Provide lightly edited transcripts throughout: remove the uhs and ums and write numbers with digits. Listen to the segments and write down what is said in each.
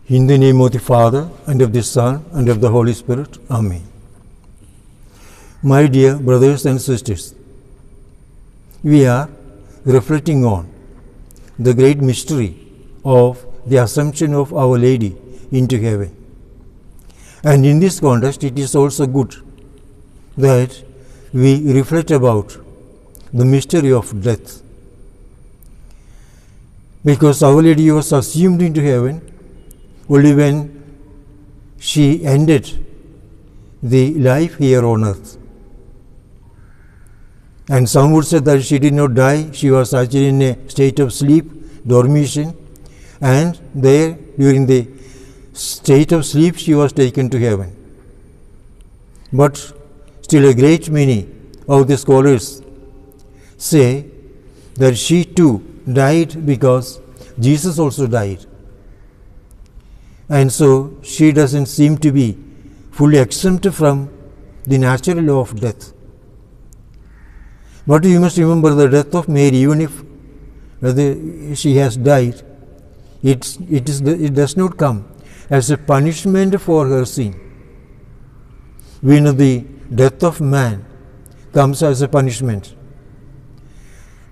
In the name of the Father, and of the Son, and of the Holy Spirit. Amen. My dear brothers and sisters, we are reflecting on the great mystery of the Assumption of Our Lady into heaven. And in this context, it is also good that we reflect about the mystery of death. Because Our Lady was assumed into heaven only when she ended the life here on earth. And some would say that she did not die, she was actually in a state of sleep, dormition, and there during the state of sleep she was taken to heaven. But still a great many of the scholars say that she too died because Jesus also died. And so she doesn't seem to be fully exempt from the natural law of death. But you must remember the death of Mary, even if she has died, it does not come as a punishment for her sin. We know the death of man comes as a punishment.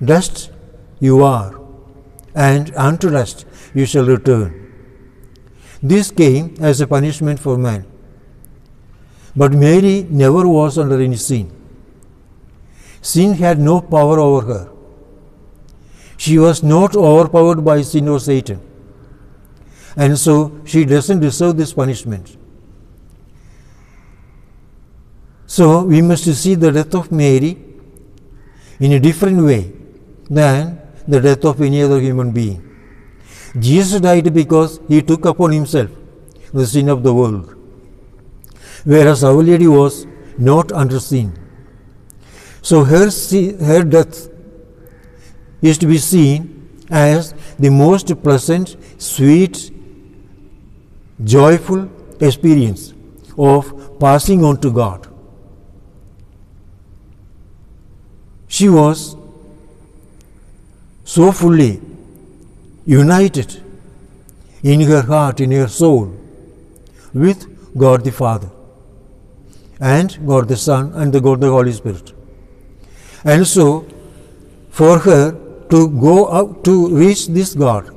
Dust you are, and unto dust you shall return. This came as a punishment for man. But Mary never was under any sin. Sin had no power over her. She was not overpowered by sin or Satan. And so she doesn't deserve this punishment. So we must see the death of Mary in a different way than the death of any other human being. Jesus died because he took upon himself the sin of the world, whereas Our Lady was not under sin. So her death is to be seen as the most pleasant, sweet, joyful experience of passing on to God. She was so fully united in her heart, in her soul, with God the Father, and God the Son, and God the Holy Spirit. And so, for her to go out to reach this God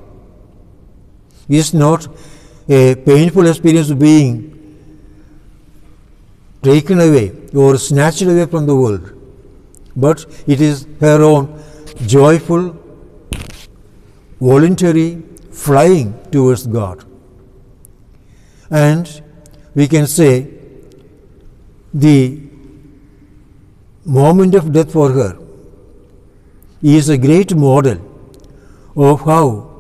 is not a painful experience of being taken away or snatched away from the world, but it is her own joyful, voluntary flying towards God. And we can say the moment of death for her is a great model of how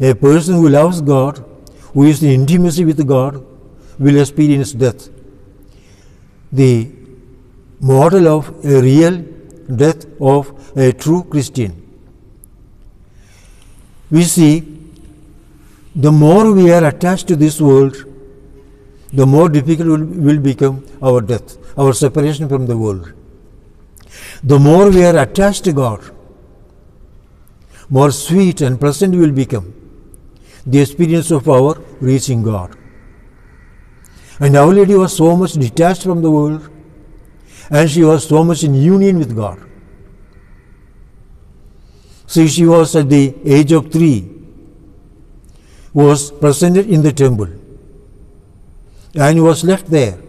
a person who loves God, who is in intimacy with God, will experience death. The model of a real death of a true Christian. We see the more we are attached to this world, the more difficult will become our death, our separation from the world. The more we are attached to God, more sweet and pleasant will become the experience of our reaching God. And Our Lady was so much detached from the world, and she was so much in union with God. See, she was at the age of 3, was presented in the temple, and was left there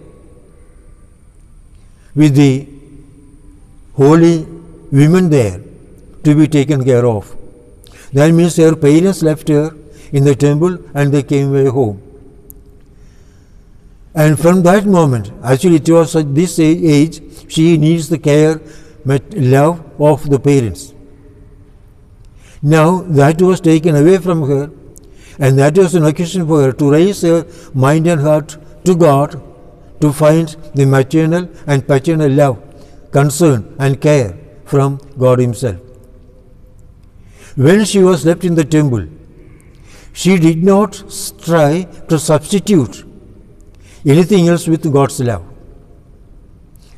with the holy women there to be taken care of. That means her parents left her in the temple and they came away home. And from that moment, actually it was at this age, she needs the care, love of the parents. Now that was taken away from her, and that was an occasion for her to raise her mind and heart to God, to find the maternal and paternal love, concern and care from God Himself. When she was left in the temple, she did not try to substitute anything else with God's love.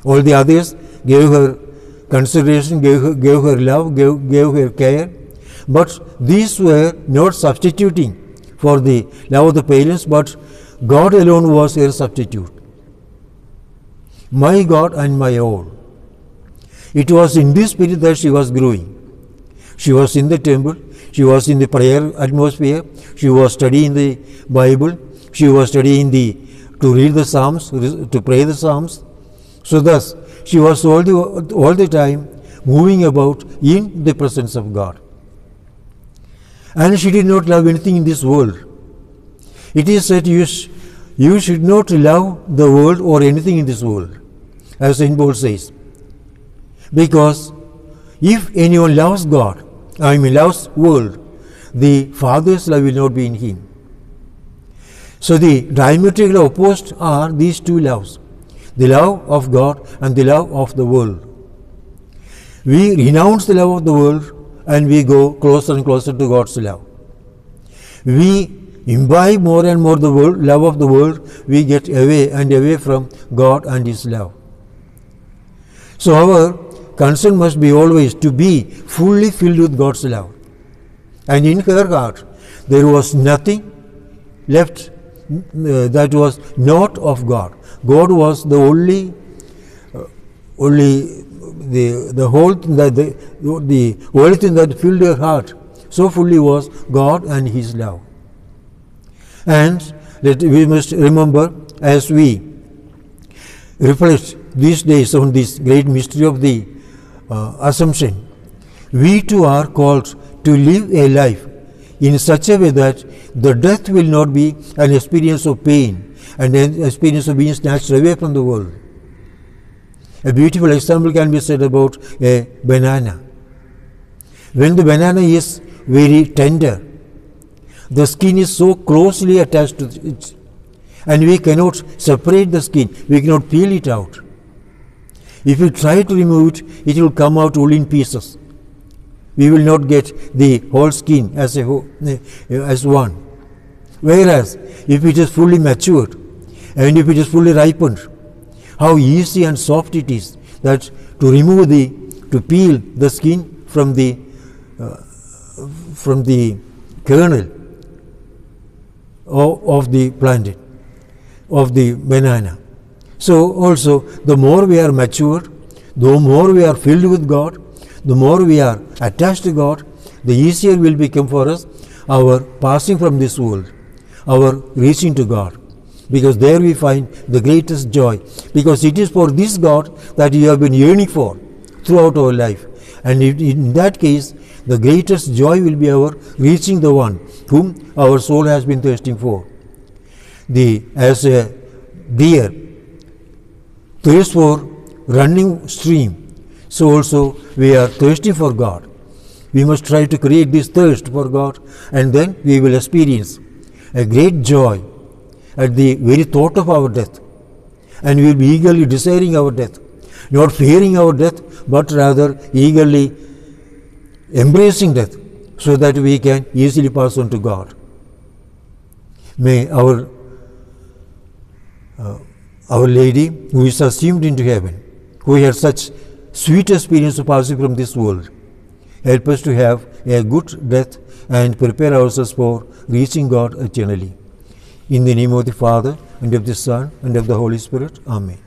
All the others gave her consideration, gave her love, gave her care, but these were not substituting for the love of the parents, but God alone was her substitute. My God and my all. It was in this spirit that she was growing. She was in the temple, she was in the prayer atmosphere, she was studying the Bible, she was studying to read the Psalms, to pray the Psalms. So thus, she was all the time moving about in the presence of God. And she did not love anything in this world. It is said you should not love the world or anything in this world, as St. Paul says. Because if anyone loves God, loves world, the Father's love will not be in him. So the diametrically opposed are these two loves, the love of God and the love of the world. We renounce the love of the world and we go closer and closer to God's love. We imbibe more and more the love of the world, we get away and away from God and His love. So our concern must be always to be fully filled with God's love. And in her heart, there was nothing left that was not of God. God was the only whole thing the only thing that filled her heart so fully was God and His love. And we must remember, as we reflect these days on this great mystery of the Assumption, we too are called to live a life in such a way that the death will not be an experience of pain and an experience of being snatched away from the world. A beautiful example can be said about a banana. When the banana is very tender, the skin is so closely attached to it, and we cannot separate the skin, we cannot peel it out. If we try to remove it, it will come out only in pieces. We will not get the whole skin as one. Whereas, if it is fully matured, and if it is fully ripened, how easy and soft it is that to peel the skin from the kernel of the plant, of the banana. So also, the more we are matured, the more we are filled with God, the more we are attached to God, the easier will become for us our passing from this world, our reaching to God. Because there we find the greatest joy. Because it is for this God that you have been yearning for throughout our life. And in that case, the greatest joy will be our reaching the one whom our soul has been thirsting for. As a deer thirsts for running stream, so also we are thirsting for God. We must try to create this thirst for God, and then we will experience a great joy at the very thought of our death, and we will be eagerly desiring our death, not fearing our death, but rather eagerly embracing death, so that we can easily pass on to God. May Our Lady, who is assumed into heaven, who had such sweet experience of passing from this world, help us to have a good death and prepare ourselves for reaching God eternally. In the name of the Father, and of the Son, and of the Holy Spirit. Amen.